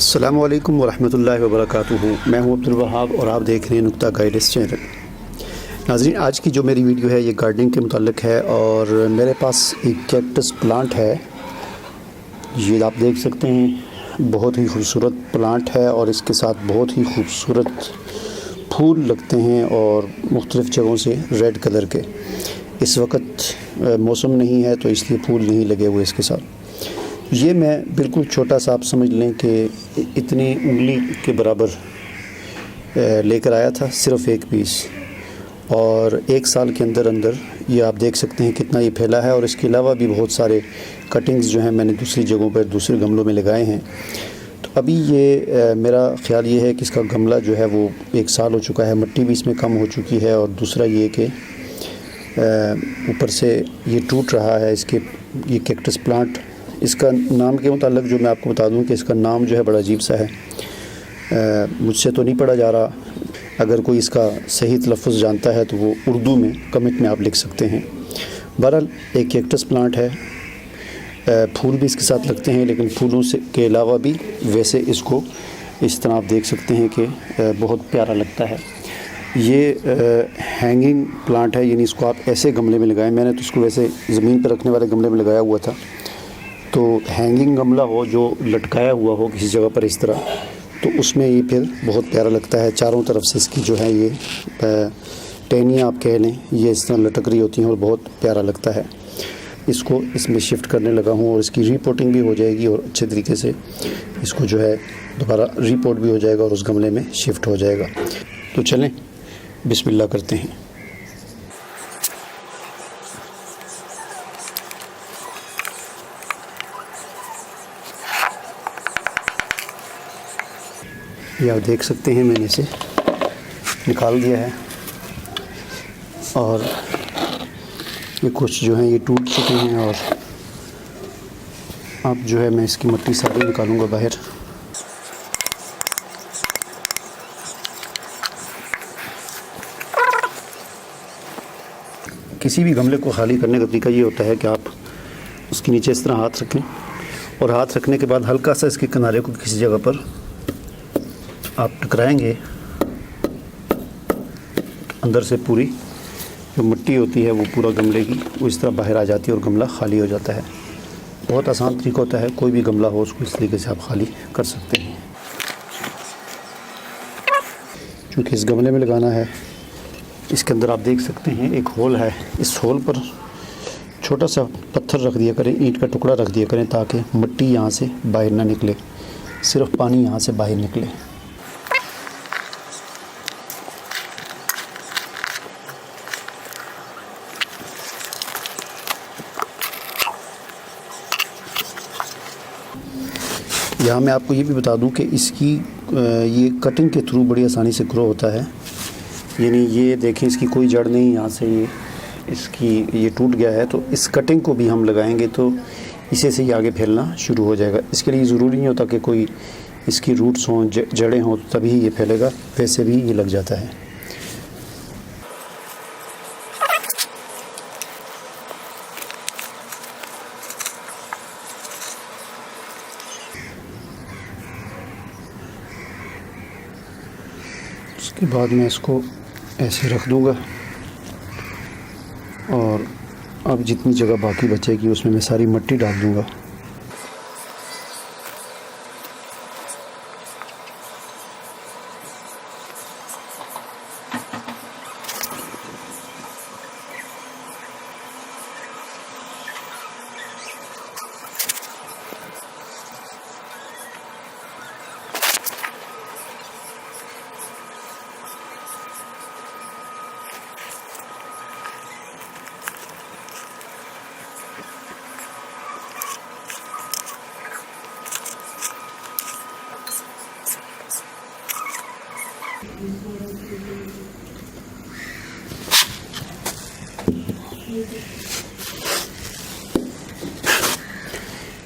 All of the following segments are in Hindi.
अस्सलामु अलैकुम वरहमतुल्लाहि वबरकातुहू। मैं हूं अब्दुल वहाब और आप देख रहे हैं नुक्ता गाइडेंस चैनल। नाज़रीन, आज की जो मेरी वीडियो है ये गार्डनिंग के मुताल्लिक है और मेरे पास एक कैक्टस प्लांट है। ये आप देख सकते हैं, बहुत ही खूबसूरत प्लांट है और इसके साथ बहुत ही खूबसूरत फूल लगते हैं और मुख्तलिफ़ जगहों से रेड कलर के। इस वक्त मौसम नहीं है तो इसलिए फूल नहीं लगे हुए इसके साथ। ये मैं बिल्कुल छोटा सा, आप समझ लें कि इतनी उंगली के बराबर लेकर आया था, सिर्फ़ एक पीस, और एक साल के अंदर अंदर ये आप देख सकते हैं कितना ये फैला है। और इसके अलावा भी बहुत सारे कटिंग्स जो हैं मैंने दूसरी जगहों पर दूसरे गमलों में लगाए हैं। तो अभी ये मेरा ख़्याल ये है कि इसका गमला जो है वो एक साल हो चुका है, मिट्टी भी इसमें कम हो चुकी है और दूसरा ये कि ऊपर से ये टूट रहा है। ये कैक्टस प्लांट, इसका नाम के मुताल्लिक जो मैं आपको बता दूं कि इसका नाम जो है बड़ा अजीब सा है, मुझसे तो नहीं पढ़ा जा रहा। अगर कोई इसका सही तलफ़्फ़ुज़ जानता है तो वो उर्दू में कमेंट में आप लिख सकते हैं। बहरहाल एक कैक्टस प्लांट है, फूल भी इसके साथ लगते हैं, लेकिन फूलों से के अलावा भी वैसे इसको इस तरह आप देख सकते हैं कि बहुत प्यारा लगता है। ये हैंगिंग प्लांट है, यानी इसको आप ऐसे गमले में लगाएं। मैंने तो इसको वैसे ज़मीन पर रखने वाले गमले में लगाया हुआ था। तो हैंगिंग गमला हो जो लटकाया हुआ हो किसी जगह पर इस तरह, तो उसमें ये फिर बहुत प्यारा लगता है। चारों तरफ से इसकी जो है ये टहनियाँ आप कह लें, ये इस तरह लटक रही होती हैं और बहुत प्यारा लगता है। इसको इसमें शिफ्ट करने लगा हूँ और इसकी रीपोर्टिंग भी हो जाएगी और अच्छे तरीके से इसको जो है दोबारा रीपोर्ट भी हो जाएगा और उस गमले में शिफ्ट हो जाएगा। तो चलें बिस्मिल्लाह करते हैं। ये आप देख सकते हैं मैंने इसे निकाल दिया है और ये कुछ जो हैं ये टूट चुके हैं और अब जो है मैं इसकी मिट्टी सारी निकालूंगा बाहर। किसी भी गमले को खाली करने का तरीका ये होता है कि आप उसके नीचे इस तरह हाथ रखें और हाथ रखने के बाद हल्का सा इसके किनारे को किसी जगह पर आप टकराएंगे, अंदर से पूरी जो मिट्टी होती है वो पूरा गमले की वो इस तरह बाहर आ जाती है और गमला खाली हो जाता है। बहुत आसान तरीका होता है, कोई भी गमला हो उसको इस तरीके से आप खाली कर सकते हैं। चूँकि इस गमले में लगाना है, इसके अंदर आप देख सकते हैं एक होल है। इस होल पर छोटा सा पत्थर रख दिया करें, ईंट का टुकड़ा रख दिया करें, ताकि मिट्टी यहाँ से बाहर ना निकले, सिर्फ पानी यहाँ से बाहर निकले। यहाँ मैं आपको ये भी बता दूं कि इसकी ये कटिंग के थ्रू बड़ी आसानी से ग्रो होता है। यानी ये देखें, इसकी कोई जड़ नहीं, यहाँ से ये टूट गया है, तो इस कटिंग को भी हम लगाएंगे तो इसे से ही आगे फैलना शुरू हो जाएगा। इसके लिए ज़रूरी नहीं होता कि कोई इसकी रूट्स हों, जड़ें हों तभी ये फैलेगा, वैसे भी ये लग जाता है। उसके बाद मैं इसको ऐसे रख दूँगा और अब जितनी जगह बाकी बचेगी उसमें मैं सारी मिट्टी डाल दूँगा।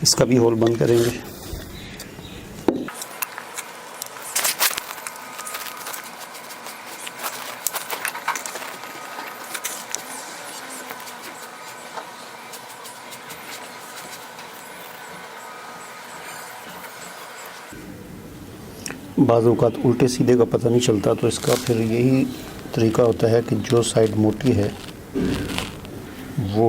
इसका भी होल बंद करेंगे। बाज़ औक़ात उल्टे सीधे का पता नहीं चलता, तो इसका फिर यही तरीका होता है कि जो साइड मोटी है वो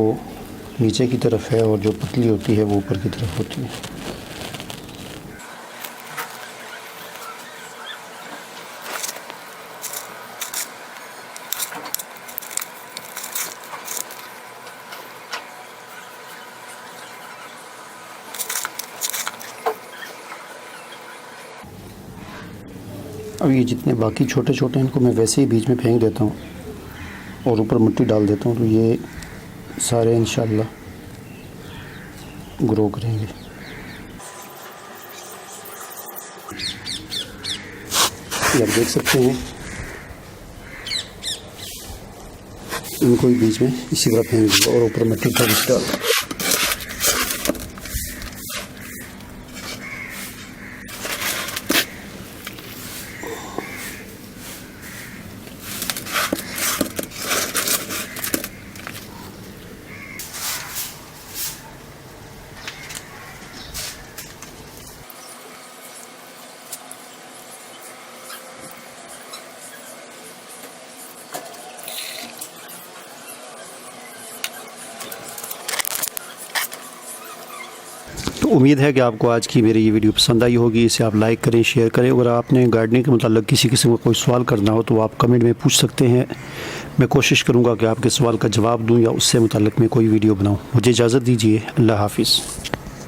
नीचे की तरफ है और जो पतली होती है वो ऊपर की तरफ होती है। अब ये जितने बाकी छोटे छोटे इनको मैं वैसे ही बीच में फेंक देता हूँ और ऊपर मिट्टी डाल देता हूँ, तो ये सारे इंशाल्लाह ग्रो करेंगे। ये आप देख सकते हैं, इनको भी बीच में इसी तरह फेंक दूँगा और ऊपर मिट्टी का बीच डाल। तो उम्मीद है कि आपको आज की मेरी ये वीडियो पसंद आई होगी। इसे आप लाइक करें, शेयर करें। अगर आपने गार्डनिंग के मुताल्लिक़ किसी किस्म का कोई सवाल करना हो तो आप कमेंट में पूछ सकते हैं। मैं कोशिश करूँगा कि आपके सवाल का जवाब दूँ या उससे मुताल्लिक़ मैं कोई वीडियो बनाऊँ। मुझे इजाज़त दीजिए। अल्लाह हाफ़िज़।